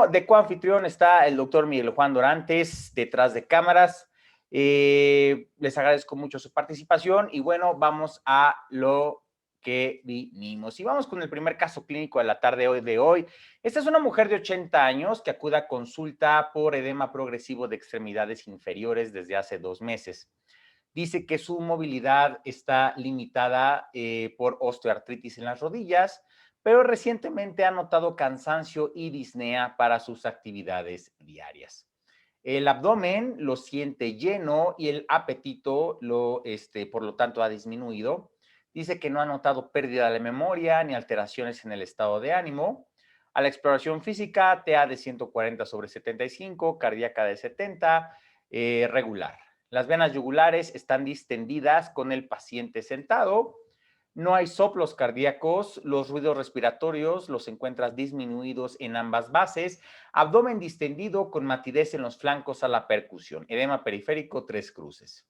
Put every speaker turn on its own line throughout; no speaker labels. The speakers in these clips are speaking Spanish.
bueno, de coanfitrión está el doctor Miguel Juan Dorantes, detrás de cámaras. Les agradezco mucho su participación y bueno, vamos a lo que vinimos. Y vamos con el primer caso clínico de la tarde de hoy. Esta es una mujer de 80 años que acude a consulta por edema progresivo de extremidades inferiores desde hace 2 meses. Dice que su movilidad está limitada por osteoartritis en las rodillas, pero recientemente ha notado cansancio y disnea para sus actividades diarias. El abdomen lo siente lleno y el apetito por lo tanto ha disminuido. Dice que no ha notado pérdida de memoria ni alteraciones en el estado de ánimo. A la exploración física, TA de 140/75, cardíaca de 70, regular. Las venas yugulares están distendidas con el paciente sentado. No hay soplos cardíacos, los ruidos respiratorios los encuentras disminuidos en ambas bases, abdomen distendido con matidez en los flancos a la percusión, edema periférico, 3 cruces.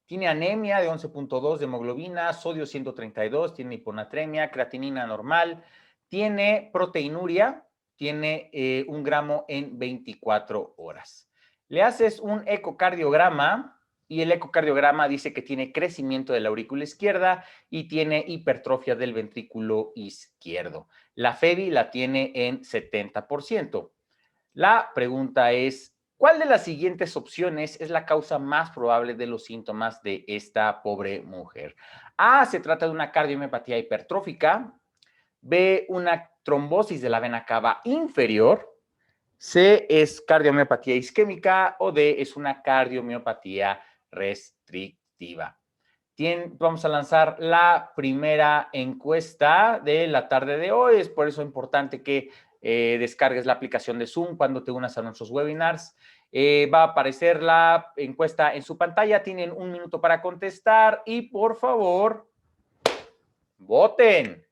Tiene anemia de 11.2 de hemoglobina, sodio 132, tiene hiponatremia, creatinina normal, tiene proteinuria, tiene 1 gramo en 24 horas. Le haces un ecocardiograma y el ecocardiograma dice que tiene crecimiento de la aurícula izquierda y tiene hipertrofia del ventrículo izquierdo. La FEBI la tiene en 70%. La pregunta es, ¿cuál de las siguientes opciones es la causa más probable de los síntomas de esta pobre mujer? A, se trata de una cardiomiopatía hipertrófica. B, una trombosis de la vena cava inferior. C, es cardiomiopatía isquémica. O D, es una cardiomiopatía restrictiva. Vamos a lanzar la primera encuesta de la tarde de hoy. Es por eso importante que descargues la aplicación de Zoom cuando te unas a nuestros webinars. Va a aparecer la encuesta en su pantalla. Tienen 1 minuto para contestar y por favor, voten.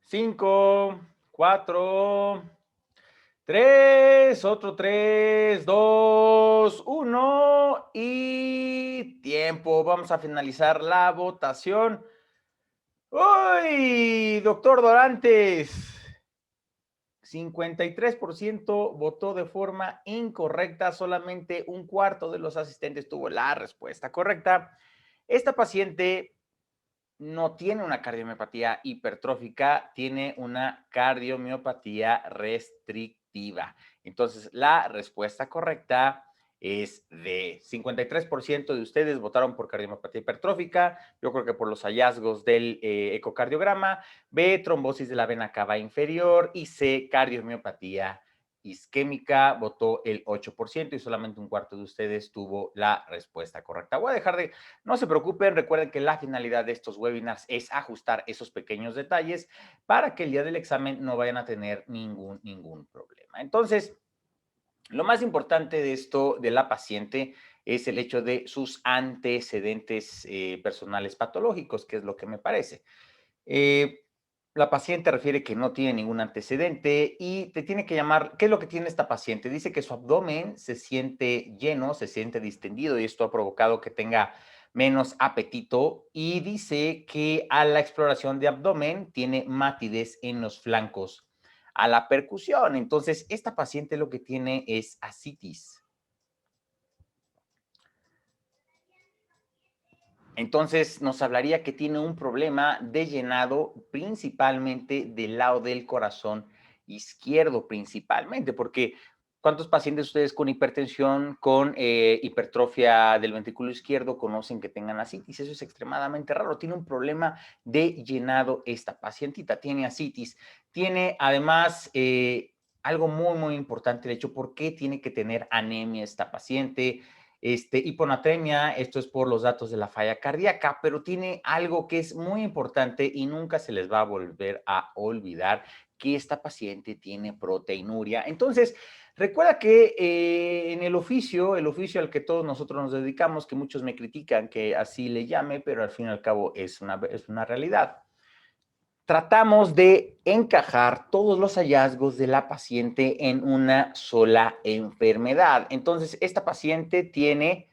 Cinco, cuatro, tres, otro tres, dos, uno y tiempo. Vamos a finalizar la votación. ¡Uy, doctor Dorantes! 53% votó de forma incorrecta, solamente 1/4 de los asistentes tuvo la respuesta correcta. Esta paciente no tiene una cardiomiopatía hipertrófica, tiene una cardiomiopatía restrictiva. Entonces, la respuesta correcta es D. 53% de ustedes votaron por cardiomiopatía hipertrófica. Yo creo que por los hallazgos del ecocardiograma. B, trombosis de la vena cava inferior. Y C, cardiomiopatía isquémica, votó el 8% y solamente 1/4 de ustedes tuvo la respuesta correcta. Voy a dejar de... No se preocupen, recuerden que la finalidad de estos webinars es ajustar esos pequeños detalles para que el día del examen no vayan a tener ningún problema. Entonces, lo más importante de esto de la paciente es el hecho de sus antecedentes personales patológicos, que es lo que me parece. La paciente refiere que no tiene ningún antecedente y te tiene que llamar, ¿qué es lo que tiene esta paciente? Dice que su abdomen se siente lleno, se siente distendido y esto ha provocado que tenga menos apetito y dice que a la exploración de abdomen tiene matidez en los flancos a la percusión. Entonces, esta paciente lo que tiene es ascitis. Entonces, nos hablaría que tiene un problema de llenado principalmente del lado del corazón izquierdo, principalmente, porque ¿Cuántos pacientes ustedes con hipertensión, con hipertrofia del ventrículo izquierdo conocen que tengan ascitis? Eso es extremadamente raro. Tiene un problema de llenado esta pacientita, tiene ascitis. Tiene además algo muy, muy importante, de hecho, ¿por qué tiene que tener anemia esta paciente? Hiponatremia, esto es por los datos de la falla cardíaca, pero tiene algo que es muy importante y nunca se les va a volver a olvidar, que esta paciente tiene proteinuria. Entonces, recuerda que en el oficio al que todos nosotros nos dedicamos, que muchos me critican que así le llame, pero al fin y al cabo es una realidad. Tratamos de encajar todos los hallazgos de la paciente en una sola enfermedad. Entonces, esta paciente tiene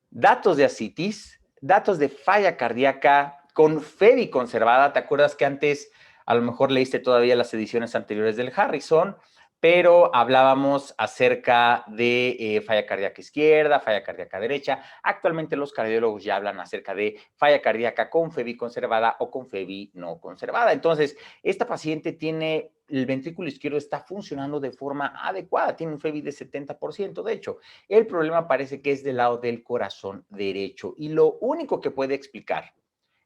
datos de ascitis, datos de falla cardíaca con FEBI conservada. ¿Te acuerdas que antes a lo mejor leíste todavía las ediciones anteriores del Harrison? Pero hablábamos acerca de falla cardíaca izquierda, falla cardíaca derecha. Actualmente los cardiólogos ya hablan acerca de falla cardíaca con FEBI conservada o con FEBI no conservada. Entonces, esta paciente tiene, el ventrículo izquierdo está funcionando de forma adecuada, tiene un FEBI de 70%. De hecho, el problema parece que es del lado del corazón derecho. Y lo único que puede explicar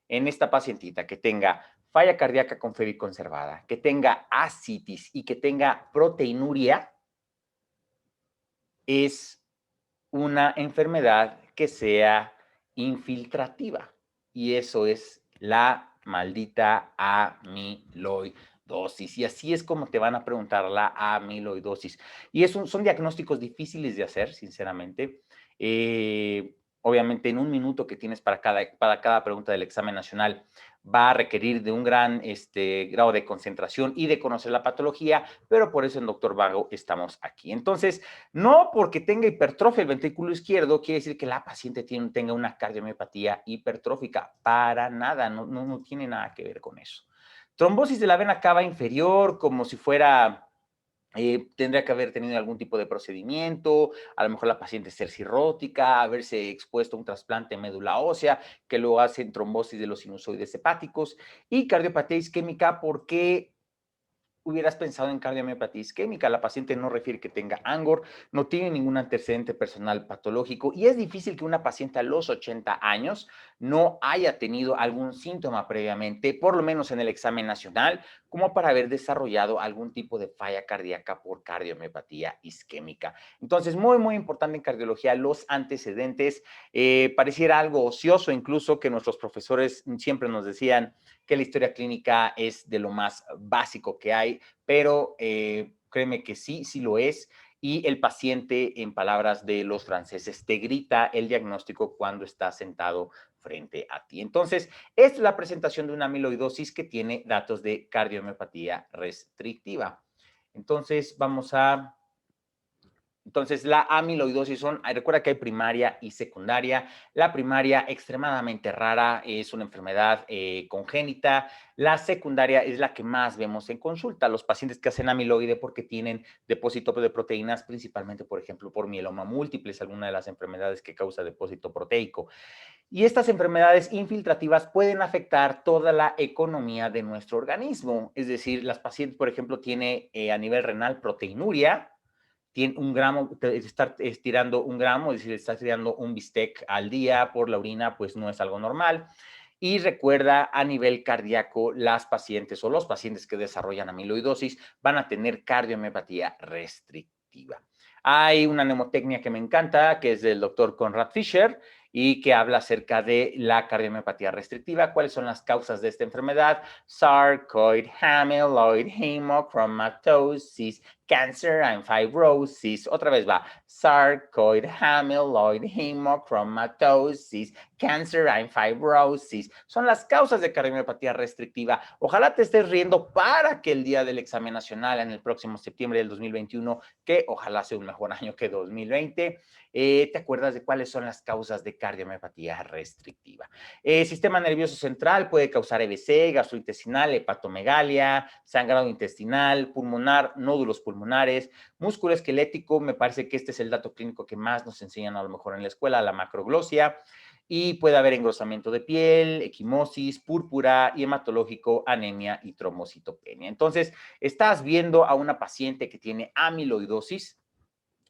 en esta pacientita que tenga falla cardíaca con FEBI conservada, que tenga ascitis y que tenga proteinuria es una enfermedad que sea infiltrativa. Y eso es la maldita amiloidosis. Y así es como te van a preguntar la amiloidosis. Y son diagnósticos difíciles de hacer, sinceramente. Obviamente, en un minuto que tienes para cada pregunta del examen nacional, va a requerir de un gran grado de concentración y de conocer la patología, pero por eso en Doctor Vago estamos aquí. Entonces, no porque tenga hipertrofia el ventrículo izquierdo quiere decir que la paciente tenga una cardiomiopatía hipertrófica. Para nada, no tiene nada que ver con eso. Trombosis de la vena cava inferior, como si fuera, tendría que haber tenido algún tipo de procedimiento, a lo mejor la paciente ser cirrótica, haberse expuesto a un trasplante de médula ósea, que luego hacen trombosis de los sinusoides hepáticos, y cardiopatía isquémica, porque hubieras pensado en cardiomiopatía isquémica. La paciente no refiere que tenga ANGOR, no tiene ningún antecedente personal patológico y es difícil que una paciente a los 80 años no haya tenido algún síntoma previamente, por lo menos en el examen nacional, como para haber desarrollado algún tipo de falla cardíaca por cardiomiopatía isquémica. Entonces, muy, muy importante en cardiología los antecedentes. Pareciera algo ocioso incluso que nuestros profesores siempre nos decían que la historia clínica es de lo más básico que hay, pero créeme que sí, sí lo es. Y el paciente, en palabras de los franceses, te grita el diagnóstico cuando está sentado frente a ti. Entonces, esta es la presentación de una amiloidosis que tiene datos de cardiomiopatía restrictiva. Entonces, la amiloidosis recuerda que hay primaria y secundaria. La primaria, extremadamente rara, es una enfermedad congénita. La secundaria es la que más vemos en consulta. Los pacientes que hacen amiloide porque tienen depósito de proteínas, principalmente, por ejemplo, por mieloma múltiple, es alguna de las enfermedades que causa depósito proteico. Y estas enfermedades infiltrativas pueden afectar toda la economía de nuestro organismo. Es decir, las pacientes, por ejemplo, tienen a nivel renal proteinuria, tiene un gramo, estar estirando un gramo, es decir, estás tirando un bistec al día por la orina, pues no es algo normal. Y recuerda, a nivel cardíaco, las pacientes o los pacientes que desarrollan amiloidosis van a tener cardiomiopatía restrictiva. Hay una mnemotecnia que me encanta, que es del doctor Conrad Fischer, y que habla acerca de la cardiomiopatía restrictiva. ¿Cuáles son las causas de esta enfermedad? Sarcoid, amyloid, hemochromatosis, cancer and fibrosis. Otra vez va. Sarcoid, amyloid, hemochromatosis, cancer and fibrosis. Son las causas de cardiomiopatía restrictiva. Ojalá te estés riendo para que el día del examen nacional en el próximo septiembre del 2021, que ojalá sea un mejor año que 2020, te acuerdas de cuáles son las causas de cardiomiopatía restrictiva. Sistema nervioso central puede causar EBC, gastrointestinal, hepatomegalia, sangrado intestinal, pulmonar, nódulos pulmonares, músculo esquelético. Me parece que este es el dato clínico que más nos enseñan a lo mejor en la escuela, la macroglosia. Y puede haber engrosamiento de piel, equimosis, púrpura, y hematológico, anemia y trombocitopenia. Entonces, estás viendo a una paciente que tiene amiloidosis,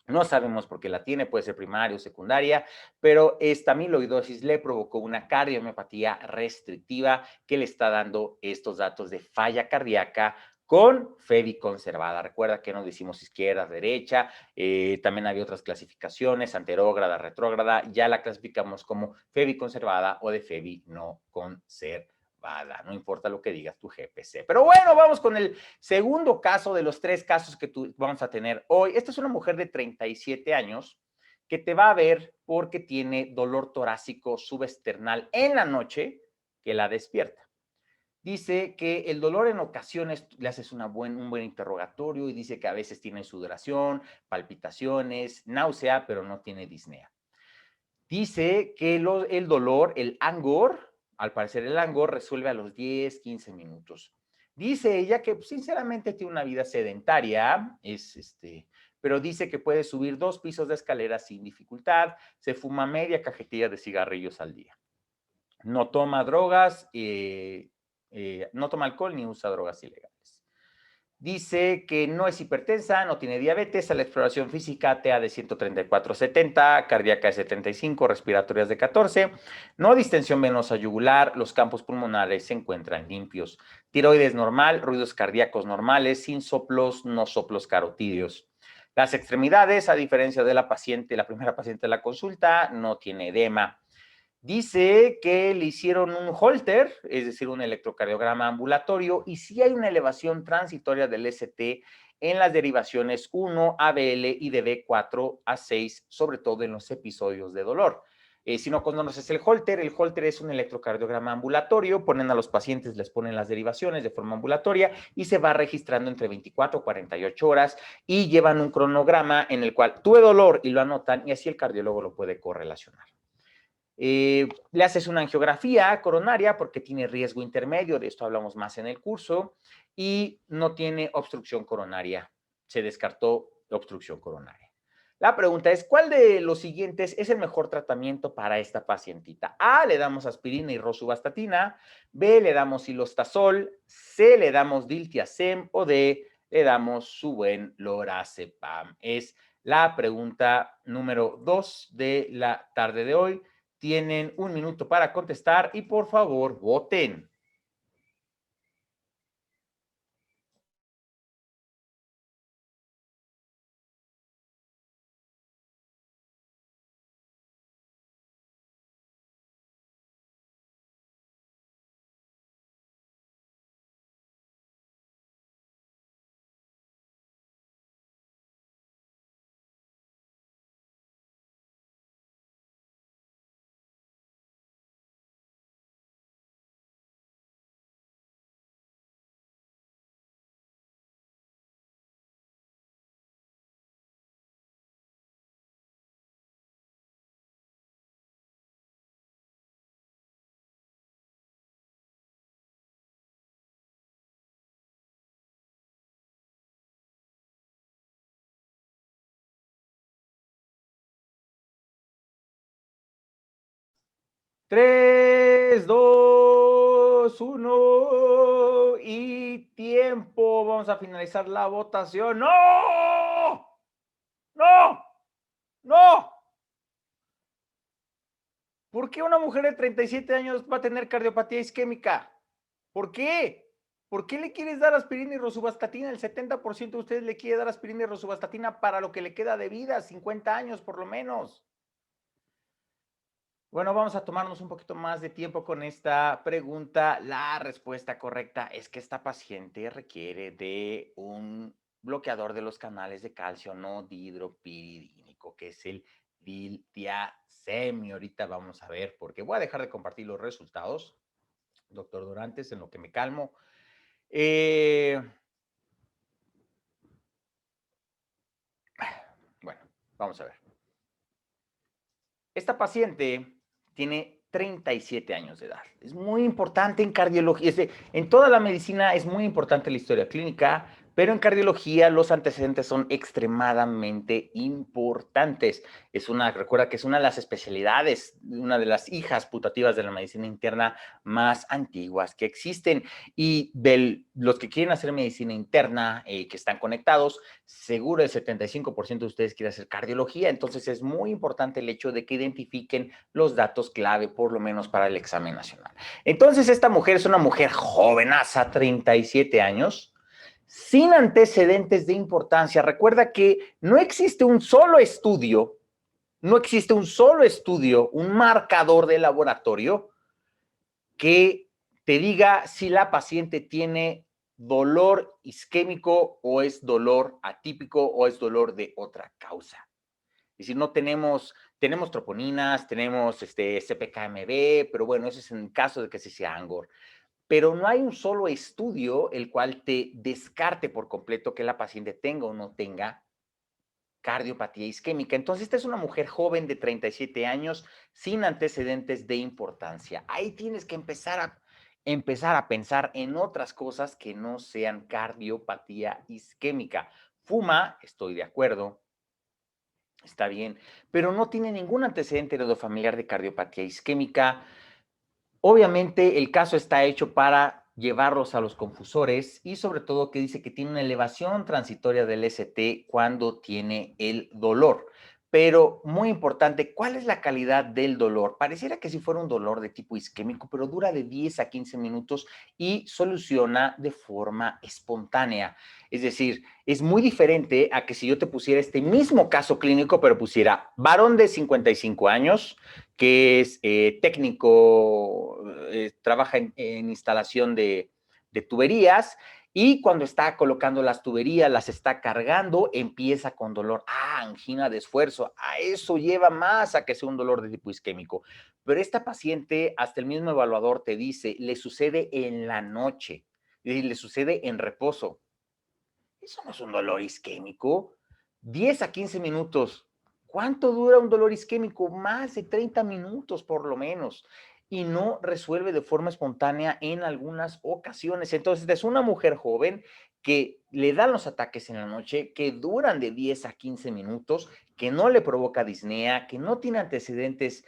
No sabemos por qué la tiene, puede ser primaria o secundaria, pero esta amiloidosis le provocó una cardiomiopatía restrictiva que le está dando estos datos de falla cardíaca con FEBI conservada. Recuerda que nos decimos izquierda, derecha, también había otras clasificaciones, anterógrada, retrógrada, ya la clasificamos como FEBI conservada o de FEBI no conservada. No importa lo que digas tu GPC. Pero bueno, vamos con el segundo caso de los 3 casos que vamos a tener hoy. Esta es una mujer de 37 años que te va a ver porque tiene dolor torácico subesternal en la noche que la despierta. Dice que el dolor en ocasiones le haces un buen interrogatorio y dice que a veces tiene sudoración, palpitaciones, náusea, pero no tiene disnea. Dice que el dolor, el angor, al parecer el angor resuelve a los 10, 15 minutos. Dice ella que pues, sinceramente tiene una vida sedentaria, pero dice que puede subir 2 pisos de escalera sin dificultad, se fuma media cajetilla de cigarrillos al día. No toma drogas, no toma alcohol ni usa drogas ilegales. Dice que no es hipertensa, no tiene diabetes, a la exploración física TA de 134/70, cardíaca de 75, respiratorias de 14, no distensión venosa yugular, los campos pulmonares se encuentran limpios, tiroides normal, ruidos cardíacos normales, sin soplos, no soplos carotídeos. Las extremidades, a diferencia de la paciente, la primera paciente de la consulta, no tiene edema. Dice que le hicieron un Holter, es decir, un electrocardiograma ambulatorio, y sí hay una elevación transitoria del ST en las derivaciones 1, ABL y de B4 a 6, sobre todo en los episodios de dolor. Si no conoces el Holter es un electrocardiograma ambulatorio, ponen a los pacientes, les ponen las derivaciones de forma ambulatoria y se va registrando entre 24 y 48 horas y llevan un cronograma en el cual tuve dolor y lo anotan y así el cardiólogo lo puede correlacionar. Le haces una angiografía coronaria porque tiene riesgo intermedio, de esto hablamos más en el curso, y no tiene obstrucción coronaria. Se descartó obstrucción coronaria. La pregunta es, ¿cuál de los siguientes es el mejor tratamiento para esta pacientita? A, le damos aspirina y rosuvastatina, B, le damos cilostazol, C, le damos diltiazem o D, le damos su buen lorazepam. Es la pregunta número 2 de la tarde de hoy. Tienen 1 minuto para contestar y por favor voten. Tres, dos, uno y tiempo. Vamos a finalizar la votación. ¡No! ¡No! ¡No! ¿Por qué una mujer de 37 años va a tener cardiopatía isquémica? ¿Por qué? ¿Por qué le quieres dar aspirina y rosuvastatina? El 70% de ustedes le quiere dar aspirina y rosuvastatina para lo que le queda de vida, 50 años por lo menos. Bueno, vamos a tomarnos un poquito más de tiempo con esta pregunta. La respuesta correcta es que esta paciente requiere de un bloqueador de los canales de calcio no dihidropiridínico, que es el diltiazem. Y ahorita vamos a ver, porque voy a dejar de compartir los resultados, doctor Dorantes, en lo que me calmo. Bueno, vamos a ver. Esta paciente tiene 37 años de edad. Es muy importante en cardiología, en toda la medicina es muy importante la historia clínica, Pero en cardiología los antecedentes son extremadamente importantes. Recuerda que es una de las especialidades, una de las hijas putativas de la medicina interna más antiguas que existen. Y de los que quieren hacer medicina interna, que están conectados, seguro el 75% de ustedes quieren hacer cardiología. Entonces es muy importante el hecho de que identifiquen los datos clave, por lo menos para el examen nacional. Entonces esta mujer es una mujer jovenaza, 37 años, sin antecedentes de importancia. Recuerda que no existe un solo estudio, un marcador de laboratorio que te diga si la paciente tiene dolor isquémico o es dolor atípico o es dolor de otra causa. Es decir, no tenemos troponinas, tenemos CPKMB, pero bueno, eso es en caso de que se sea ANGOR. Pero no hay un solo estudio el cual te descarte por completo que la paciente tenga o no tenga cardiopatía isquémica. Entonces, esta es una mujer joven de 37 años sin antecedentes de importancia. Ahí tienes que empezar a pensar en otras cosas que no sean cardiopatía isquémica. Fuma, estoy de acuerdo, está bien, pero no tiene ningún antecedente heredofamiliar de cardiopatía isquémica. Obviamente el caso está hecho para llevarlos a los confusores y sobre todo que dice que tiene una elevación transitoria del ST cuando tiene el dolor. Pero muy importante, ¿cuál es la calidad del dolor? Pareciera que si fuera un dolor de tipo isquémico, pero dura de 10 a 15 minutos y soluciona de forma espontánea. Es decir, es muy diferente a que si yo te pusiera este mismo caso clínico, pero pusiera varón de 55 años, que es técnico, trabaja en instalación de tuberías, y cuando está colocando las tuberías, las está cargando, empieza con dolor. Angina de esfuerzo. A eso lleva más a que sea un dolor de tipo isquémico. Pero esta paciente, hasta el mismo evaluador te dice, le sucede en la noche, y le sucede en reposo. Eso no es un dolor isquémico. 10 a 15 minutos. ¿Cuánto dura un dolor isquémico? Más de 30 minutos por lo menos. Y no resuelve de forma espontánea en algunas ocasiones. Entonces, es una mujer joven que le dan los ataques en la noche, que duran de 10 a 15 minutos, que no le provoca disnea, que no tiene antecedentes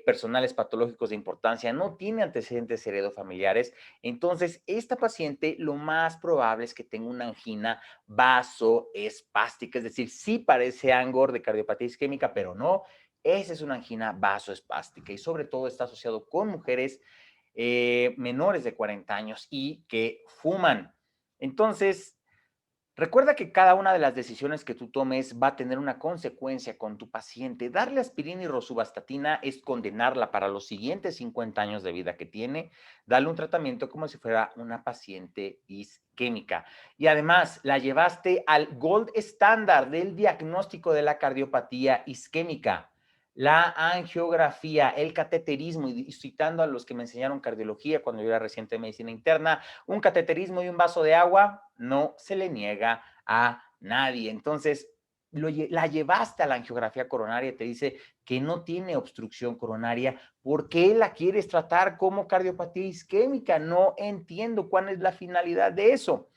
personales patológicos de importancia, no tiene antecedentes heredofamiliares. Entonces, esta paciente lo más probable es que tenga una angina vasoespástica, es decir, sí parece ANGOR de cardiopatía isquémica, pero no, esa es una angina vasoespástica y sobre todo está asociado con mujeres menores de 40 años y que fuman. Entonces, recuerda que cada una de las decisiones que tú tomes va a tener una consecuencia con tu paciente. Darle aspirina y rosuvastatina es condenarla para los siguientes 50 años de vida que tiene. Darle un tratamiento como si fuera una paciente isquémica. Y además, la llevaste al gold estándar del diagnóstico de la cardiopatía isquémica. La angiografía, el cateterismo, y citando a los que me enseñaron cardiología cuando yo era residente de medicina interna, un cateterismo y un vaso de agua no se le niega a nadie. Entonces, la llevaste a la angiografía coronaria, te dice que no tiene obstrucción coronaria. ¿Por qué la quieres tratar como cardiopatía isquémica? No entiendo cuál es la finalidad de eso.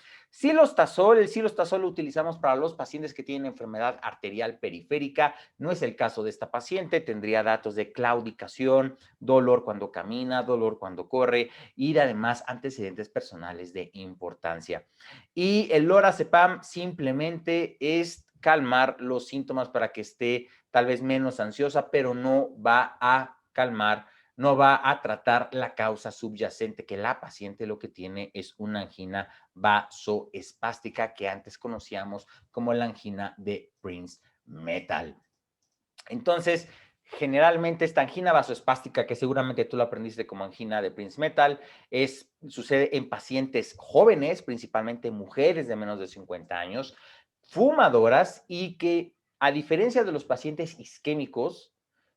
El silostazol lo utilizamos para los pacientes que tienen enfermedad arterial periférica. No es el caso de esta paciente. Tendría datos de claudicación, dolor cuando camina, dolor cuando corre y además antecedentes personales de importancia. Y el lorazepam simplemente es calmar los síntomas para que esté tal vez menos ansiosa, pero no va a calmar, no va a tratar la causa subyacente, que la paciente lo que tiene es una angina vasoespástica que antes conocíamos como la angina de Prince Metal. Entonces, generalmente esta angina vasoespástica, que seguramente tú lo aprendiste como angina de Prince Metal, sucede en pacientes jóvenes, principalmente mujeres de menos de 50 años, fumadoras y que, a diferencia de los pacientes isquémicos,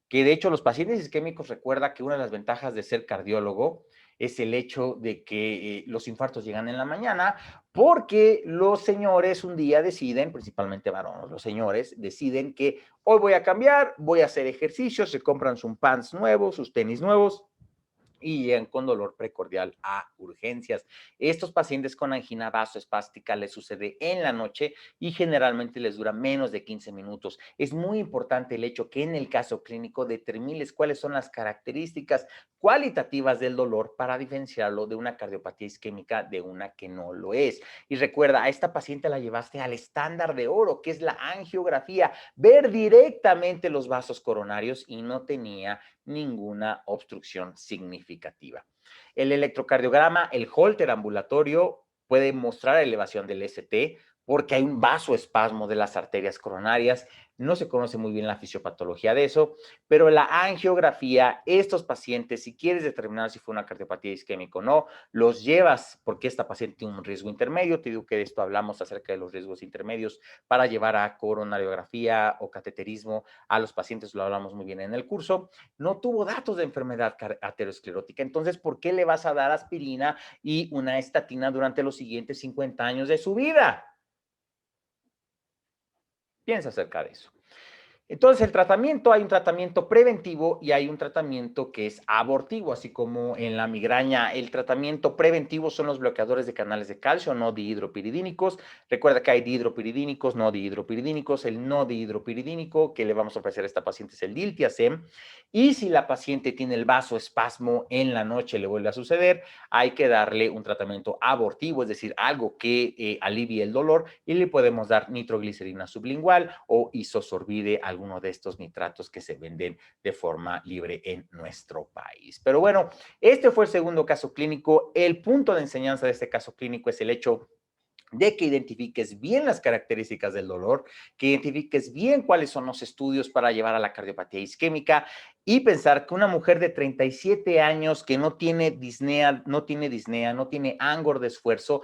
que de hecho los pacientes isquémicos, recuerda que una de las ventajas de ser cardiólogo es el hecho de que los infartos llegan en la mañana, porque los señores un día deciden, principalmente varones, los señores deciden que hoy voy a cambiar, voy a hacer ejercicio, se compran sus pants nuevos, sus tenis nuevos, y llegan con dolor precordial a urgencias. Estos pacientes con angina vasoespástica les sucede en la noche y generalmente les dura menos de 15 minutos. Es muy importante el hecho que en el caso clínico determines cuáles son las características cualitativas del dolor para diferenciarlo de una cardiopatía isquémica de una que no lo es. Y recuerda, a esta paciente la llevaste al estándar de oro, que es la angiografía, ver directamente los vasos coronarios y no tenía ninguna obstrucción significativa. El electrocardiograma, el Holter ambulatorio, puede mostrar elevación del ST porque hay un vasoespasmo de las arterias coronarias. No se conoce muy bien la fisiopatología de eso, pero la angiografía, estos pacientes, si quieres determinar si fue una cardiopatía isquémica o no, los llevas porque esta paciente tiene un riesgo intermedio. Te digo que de esto hablamos acerca de los riesgos intermedios para llevar a coronariografía o cateterismo a los pacientes, lo hablamos muy bien en el curso. No tuvo datos de enfermedad aterosclerótica, entonces, ¿por qué le vas a dar aspirina y una estatina durante los siguientes 50 años de su vida? Piensa acerca de eso. Entonces, el tratamiento, hay un tratamiento preventivo y hay un tratamiento que es abortivo, así como en la migraña. El tratamiento preventivo son los bloqueadores de canales de calcio no dihidropiridínicos. Recuerda que hay dihidropiridínicos, no dihidropiridínicos. El no dihidropiridínico que le vamos a ofrecer a esta paciente es el diltiazem. Y si la paciente tiene el vasoespasmo en la noche, le vuelve a suceder, hay que darle un tratamiento abortivo, es decir, algo que alivie el dolor, y le podemos dar nitroglicerina sublingual o isosorbide, alguno de estos nitratos que se venden de forma libre en nuestro país. Pero bueno, este fue el segundo caso clínico. El punto de enseñanza de este caso clínico es el hecho de que identifiques bien las características del dolor, que identifiques bien cuáles son los estudios para llevar a la cardiopatía isquémica y pensar que una mujer de 37 años que no tiene disnea, no tiene ángulo de esfuerzo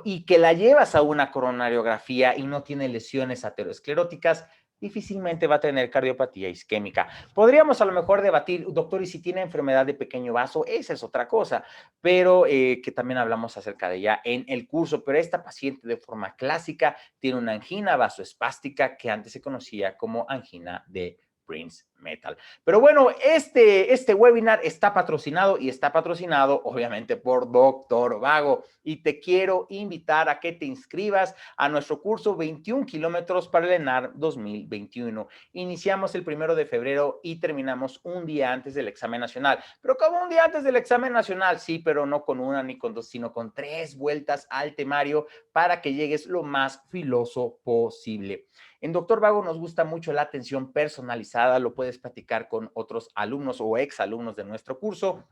y que la llevas a una coronariografía y no tiene lesiones ateroscleróticas, difícilmente va a tener cardiopatía isquémica. Podríamos a lo mejor debatir, doctor, y si tiene enfermedad de pequeño vaso, esa es otra cosa, pero que también hablamos acerca de ella en el curso. Pero esta paciente de forma clásica tiene una angina vasoespástica que antes se conocía como angina de Prince Metal. Pero bueno, este webinar está patrocinado y está patrocinado obviamente por Doctor Vago, y te quiero invitar a que te inscribas a nuestro curso 21 kilómetros para el ENAR 2021. Iniciamos el 1 de febrero y terminamos un día antes del examen nacional. Pero como un día antes del examen nacional, sí, pero no con una ni con dos, sino con 3 vueltas al temario para que llegues lo más filoso posible. En Doctor Vago nos gusta mucho la atención personalizada, lo puedes platicar con otros alumnos o exalumnos de nuestro curso.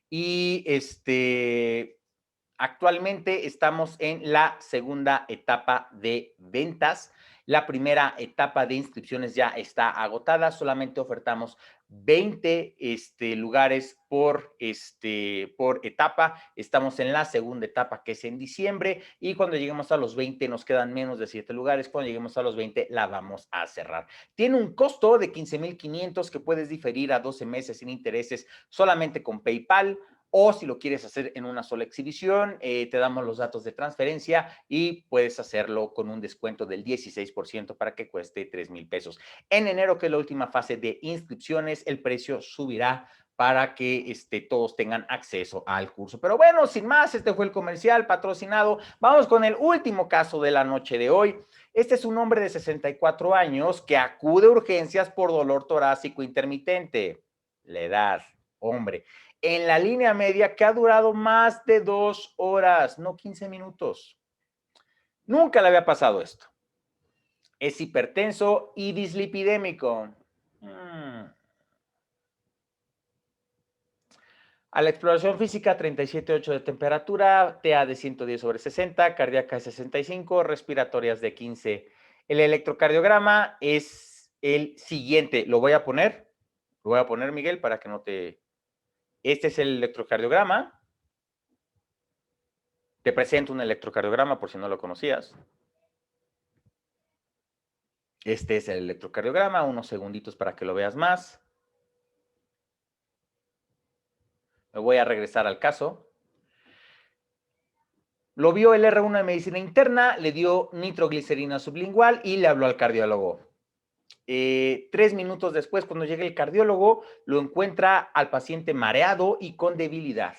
Y actualmente estamos en la segunda etapa de ventas. La primera etapa de inscripciones ya está agotada. Solamente ofertamos 20 lugares por etapa. Estamos en la segunda etapa, que es en diciembre. Y cuando lleguemos a los 20, nos quedan menos de 7 lugares. Cuando lleguemos a los 20, la vamos a cerrar. Tiene un costo de 15,500 que puedes diferir a 12 meses sin intereses solamente con PayPal. O si lo quieres hacer en una sola exhibición, te damos los datos de transferencia y puedes hacerlo con un descuento del 16% para que cueste 3,000 pesos. En enero, que es la última fase de inscripciones, el precio subirá para que todos tengan acceso al curso. Pero bueno, sin más, este fue el comercial patrocinado. Vamos con el último caso de la noche de hoy. Este es un hombre de 64 años que acude a urgencias por dolor torácico intermitente. La edad, hombre, en la línea media que ha durado más de 2 horas, no 15 minutos. Nunca le había pasado esto. Es hipertenso y dislipidémico. A la exploración física, 37,8 de temperatura, TA de 110/60, cardíaca de 65, respiratorias de 15. El electrocardiograma es el siguiente. Lo voy a poner, Miguel, para que no te... Este es el electrocardiograma. Te presento un electrocardiograma por si no lo conocías. Este es el electrocardiograma, unos segunditos para que lo veas más. Me voy a regresar al caso. Lo vio el R1 de medicina interna, le dio nitroglicerina sublingual y le habló al cardiólogo. 3 minutos después, cuando llega el cardiólogo, lo encuentra al paciente mareado y con debilidad.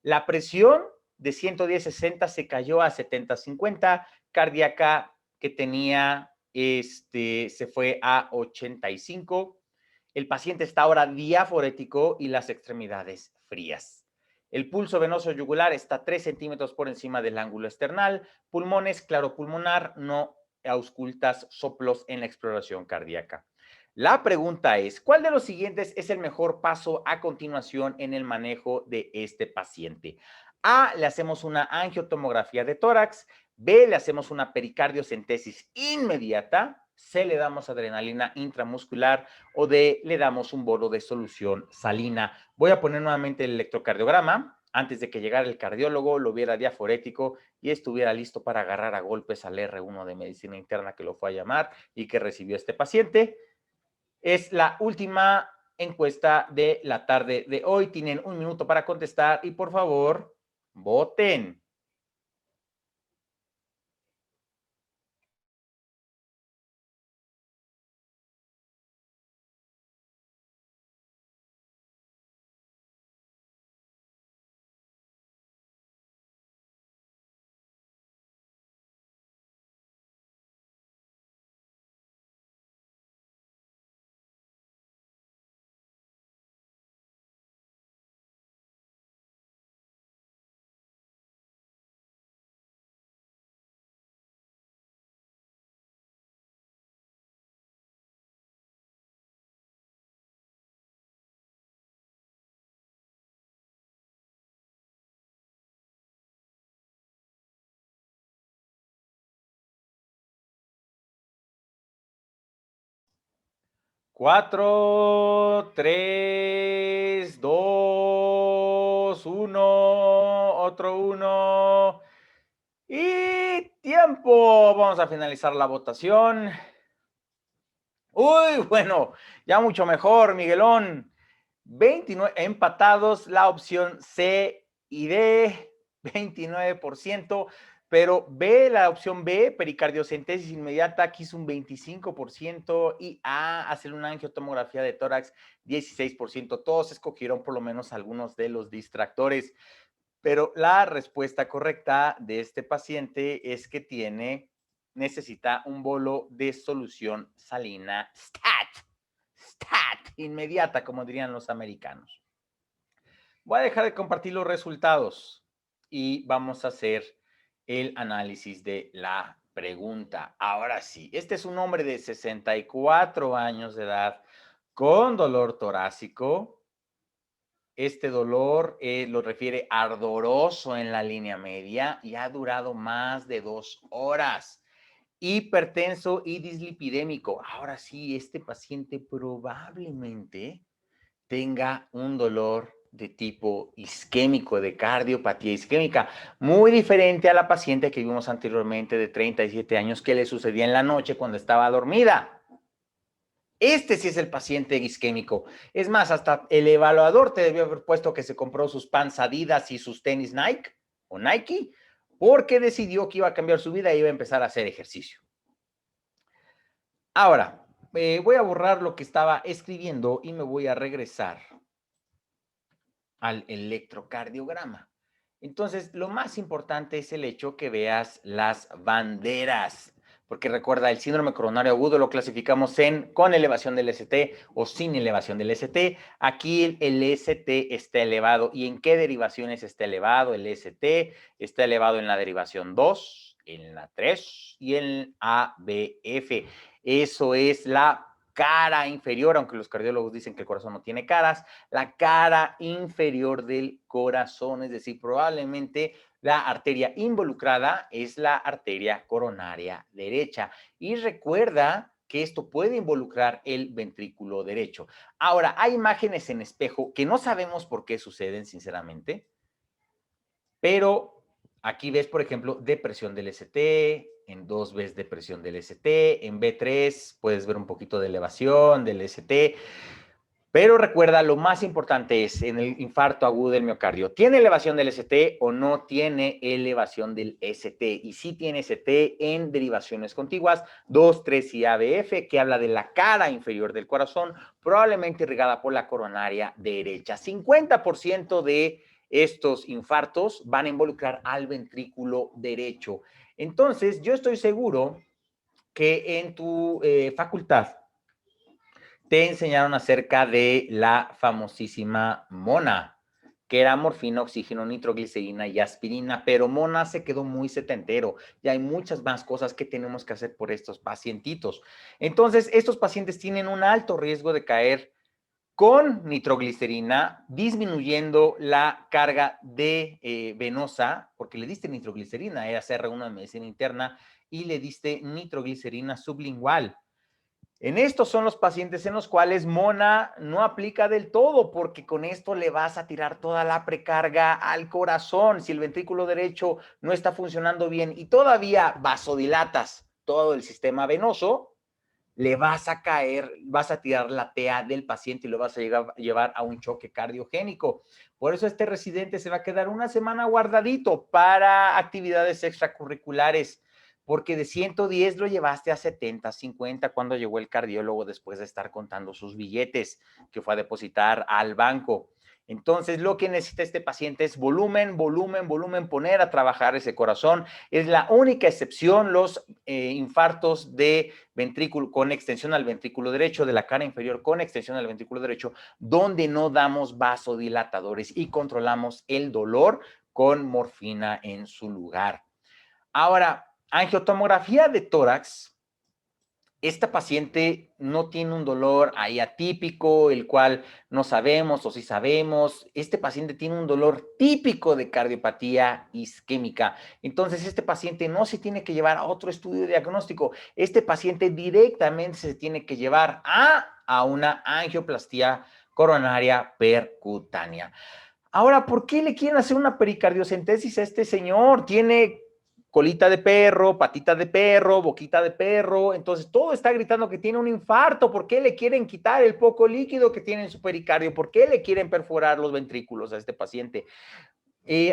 La presión de 110/60 se cayó a 70/50, cardíaca que tenía, se fue a 85. El paciente está ahora diaforético y las extremidades frías. El pulso venoso yugular está 3 centímetros por encima del ángulo esternal. Pulmones, claro pulmonar, no auscultas soplos en la exploración cardíaca. La pregunta es, ¿cuál de los siguientes es el mejor paso a continuación en el manejo de este paciente? A, le hacemos una angiotomografía de tórax. B, le hacemos una pericardiocentesis inmediata. C, le damos adrenalina intramuscular. O D, le damos un bolo de solución salina. Voy a poner nuevamente el electrocardiograma. Antes de que llegara el cardiólogo, lo viera diaforético y estuviera listo para agarrar a golpes al R1 de medicina interna que lo fue a llamar y que recibió este paciente. Es la última encuesta de la tarde de hoy. Tienen 1 minuto para contestar y por favor, voten. Cuatro, tres, dos, uno, otro uno. Y tiempo. Vamos a finalizar la votación. Uy, bueno, ya mucho mejor, Miguelón. 29 empatados, la opción C y D, 29%, pero B, la opción B, pericardiocentesis inmediata, quiso un 25% y A, hacer una angiotomografía de tórax, 16%. Todos escogieron por lo menos algunos de los distractores, pero la respuesta correcta de este paciente es que necesita un bolo de solución salina STAT, inmediata, como dirían los americanos. Voy a dejar de compartir los resultados y vamos a hacer el análisis de la pregunta. Ahora sí, este es un hombre de 64 años de edad con dolor torácico. Este dolor lo refiere ardoroso en la línea media y ha durado más de 2 horas. Hipertenso y dislipidémico. Ahora sí, este paciente probablemente tenga un dolor de tipo isquémico, de cardiopatía isquémica, muy diferente a la paciente que vimos anteriormente de 37 años que le sucedía en la noche cuando estaba dormida. Este sí es el paciente isquémico. Es más, hasta el evaluador te debió haber puesto que se compró sus pants Adidas y sus tenis Nike o Nike, porque decidió que iba a cambiar su vida e iba a empezar a hacer ejercicio. Ahora, voy a borrar lo que estaba escribiendo y me voy a regresar al electrocardiograma. Entonces, lo más importante es el hecho que veas las banderas, porque recuerda, el síndrome coronario agudo lo clasificamos con elevación del ST o sin elevación del ST. Aquí el ST está elevado. ¿Y en qué derivaciones está elevado? El ST está elevado en la derivación 2, en la 3 y en ABF. Eso es la cara inferior, aunque los cardiólogos dicen que el corazón no tiene caras, la cara inferior del corazón, es decir, probablemente la arteria involucrada es la arteria coronaria derecha. Y recuerda que esto puede involucrar el ventrículo derecho. Ahora, hay imágenes en espejo que no sabemos por qué suceden, sinceramente, pero aquí ves, por ejemplo, depresión del ST, en 2 ves depresión del ST, en B3 puedes ver un poquito de elevación del ST. Pero recuerda, lo más importante es en el infarto agudo del miocardio, ¿tiene elevación del ST o no tiene elevación del ST? Y sí tiene ST en derivaciones contiguas, 2, 3 y ABF, que habla de la cara inferior del corazón, probablemente irrigada por la coronaria derecha. 50% de estos infartos van a involucrar al ventrículo derecho. Entonces, yo estoy seguro que en tu facultad te enseñaron acerca de la famosísima Mona, que era morfina, oxígeno, nitroglicerina y aspirina, pero Mona se quedó muy setentero y hay muchas más cosas que tenemos que hacer por estos pacientitos. Entonces, estos pacientes tienen un alto riesgo de caer con nitroglicerina, disminuyendo la carga de venosa, porque le diste nitroglicerina, era CR1 de medicina interna, y le diste nitroglicerina sublingual. En estos son los pacientes en los cuales Mona no aplica del todo, porque con esto le vas a tirar toda la precarga al corazón. Si el ventrículo derecho no está funcionando bien y todavía vasodilatas todo el sistema venoso, le vas a caer, vas a tirar la TA del paciente y lo vas a llevar a un choque cardiogénico. Por eso este residente se va a quedar una semana guardadito para actividades extracurriculares, porque de 110 lo llevaste a 70, 50 cuando llegó el cardiólogo después de estar contando sus billetes que fue a depositar al banco. Entonces, lo que necesita este paciente es volumen, volumen, volumen, poner a trabajar ese corazón. Es la única excepción, los infartos de ventrículo con extensión al ventrículo derecho, de la cara inferior con extensión al ventrículo derecho, donde no damos vasodilatadores y controlamos el dolor con morfina en su lugar. Ahora, angiotomografía de tórax. Esta paciente no tiene un dolor ahí atípico, el cual no sabemos o sí sabemos. Este paciente tiene un dolor típico de cardiopatía isquémica. Entonces, este paciente no se tiene que llevar a otro estudio diagnóstico. Este paciente directamente se tiene que llevar a una angioplastía coronaria percutánea. Ahora, ¿por qué le quieren hacer una pericardiocentesis a este señor? Tiene colita de perro, patita de perro, boquita de perro, entonces todo está gritando que tiene un infarto. ¿Por qué le quieren quitar el poco líquido que tiene en su pericardio? ¿Por qué le quieren perforar los ventrículos a este paciente?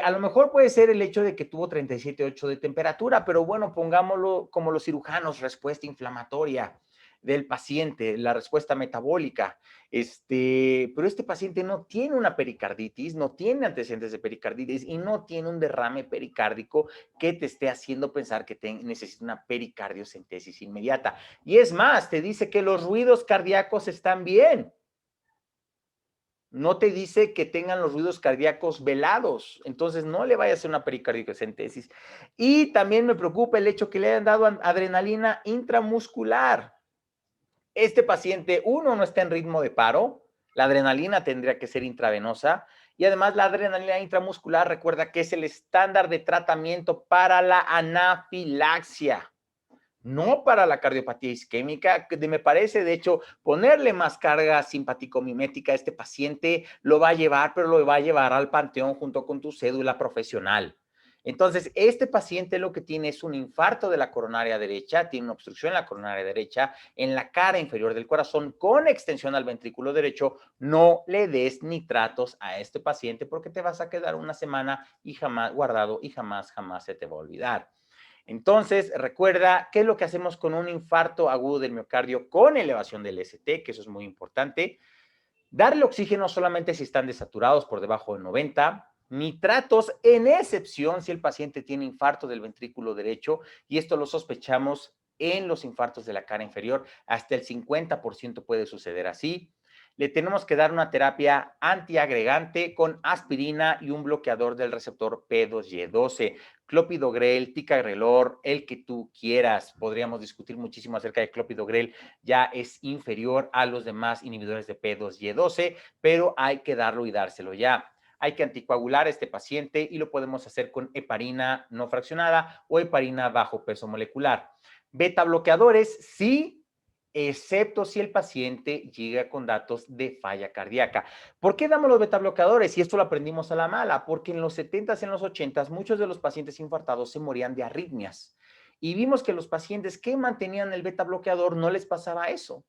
A lo mejor puede ser el hecho de que tuvo 37,8 de temperatura, pero bueno, pongámoslo como los cirujanos, respuesta inflamatoria del paciente, la respuesta metabólica. Pero este paciente no tiene una pericarditis, no tiene antecedentes de pericarditis y no tiene un derrame pericárdico que te esté haciendo pensar que necesita una pericardiocentesis inmediata. Y es más, te dice que los ruidos cardíacos están bien. No te dice que tengan los ruidos cardíacos velados, entonces no le vaya a hacer una pericardiocentesis. Y también me preocupa el hecho que le hayan dado adrenalina intramuscular. Este paciente, uno, no está en ritmo de paro, la adrenalina tendría que ser intravenosa y además la adrenalina intramuscular, recuerda que es el estándar de tratamiento para la anafilaxia, no para la cardiopatía isquémica, que me parece, de hecho, ponerle más carga simpático-mimética a este paciente lo va a llevar, pero lo va a llevar al panteón junto con tu cédula profesional. Entonces, este paciente lo que tiene es un infarto de la coronaria derecha, tiene una obstrucción en la coronaria derecha, en la cara inferior del corazón, con extensión al ventrículo derecho. No le des nitratos a este paciente porque te vas a quedar una semana y jamás guardado y jamás se te va a olvidar. Entonces, recuerda qué es lo que hacemos con un infarto agudo del miocardio con elevación del ST, que eso es muy importante. Darle oxígeno solamente si están desaturados por debajo de 90. Nitratos en excepción si el paciente tiene infarto del ventrículo derecho, y esto lo sospechamos en los infartos de la cara inferior. Hasta el 50% puede suceder así. Le tenemos que dar una terapia antiagregante con aspirina y un bloqueador del receptor P2Y12. Clopidogrel, ticagrelor, el que tú quieras. Podríamos discutir muchísimo acerca de clopidogrel, ya es inferior a los demás inhibidores de P2Y12, pero hay que darlo y dárselo ya. Hay que anticoagular a este paciente y lo podemos hacer con heparina no fraccionada o heparina bajo peso molecular. Beta bloqueadores, sí, excepto si el paciente llega con datos de falla cardíaca. ¿Por qué damos los beta bloqueadores? Y esto lo aprendimos a la mala, porque en los 70s, en los 80s, muchos de los pacientes infartados se morían de arritmias. Y vimos que los pacientes que mantenían el beta bloqueador no les pasaba eso.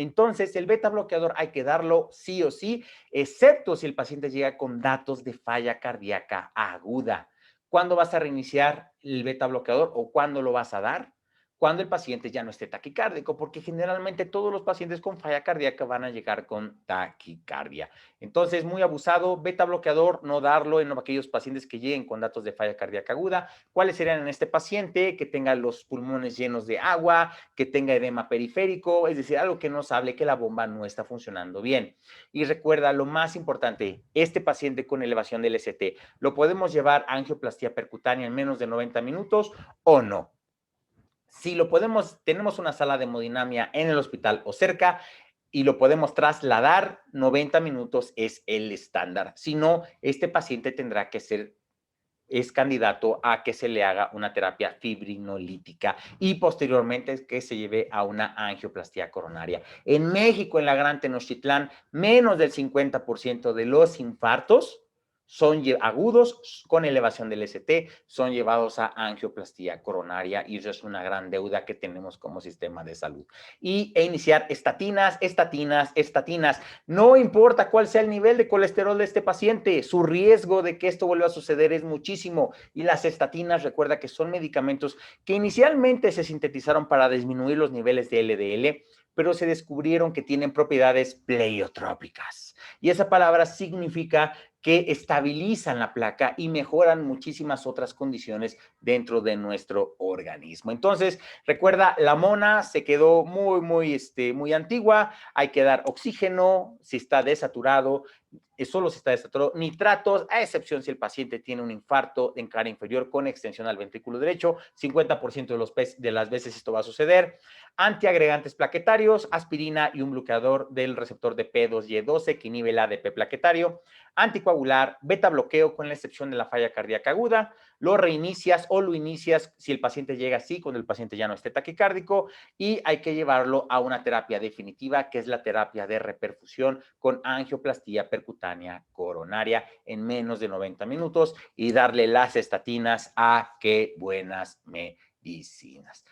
Entonces, el beta bloqueador hay que darlo sí o sí, excepto si el paciente llega con datos de falla cardíaca aguda. ¿Cuándo vas a reiniciar el beta bloqueador o cuándo lo vas a dar? Cuando el paciente ya no esté taquicárdico, porque generalmente todos los pacientes con falla cardíaca van a llegar con taquicardia. Entonces, muy abusado, beta bloqueador, no darlo en aquellos pacientes que lleguen con datos de falla cardíaca aguda. ¿Cuáles serían en este paciente? Que tenga los pulmones llenos de agua, que tenga edema periférico, es decir, algo que nos hable que la bomba no está funcionando bien. Y recuerda, lo más importante, este paciente con elevación del ST, ¿lo podemos llevar a angioplastía percutánea en menos de 90 minutos o no? Si lo podemos, tenemos una sala de hemodinamia en el hospital o cerca y lo podemos trasladar, 90 minutos es el estándar. Si no, este paciente tendrá que ser, es candidato a que se le haga una terapia fibrinolítica y posteriormente que se lleve a una angioplastía coronaria. En México, en la Gran Tenochtitlán, menos del 50% de los infartos son agudos con elevación del ST, son llevados a angioplastía coronaria y eso es una gran deuda que tenemos como sistema de salud. E iniciar estatinas. No importa cuál sea el nivel de colesterol de este paciente, su riesgo de que esto vuelva a suceder es muchísimo. Y las estatinas, recuerda que son medicamentos que inicialmente se sintetizaron para disminuir los niveles de LDL, pero se descubrieron que tienen propiedades pleiotrópicas. Y esa palabra significa que estabilizan la placa y mejoran muchísimas otras condiciones dentro de nuestro organismo. Entonces, recuerda, la mona se quedó muy antigua, hay que dar oxígeno si está desaturado, solo si está desaturado, nitratos, a excepción si el paciente tiene un infarto en cara inferior con extensión al ventrículo derecho, 50% de las veces esto va a suceder, antiagregantes plaquetarios, aspirina y un bloqueador del receptor de P2Y12 que inhibe el ADP plaquetario, anticoagular, beta bloqueo con la excepción de la falla cardíaca aguda, lo reinicias o lo inicias si el paciente llega así, cuando el paciente ya no esté taquicárdico, y hay que llevarlo a una terapia definitiva, que es la terapia de reperfusión con angioplastía percutánea coronaria en menos de 90 minutos y darle las estatinas a qué buenas medicinas.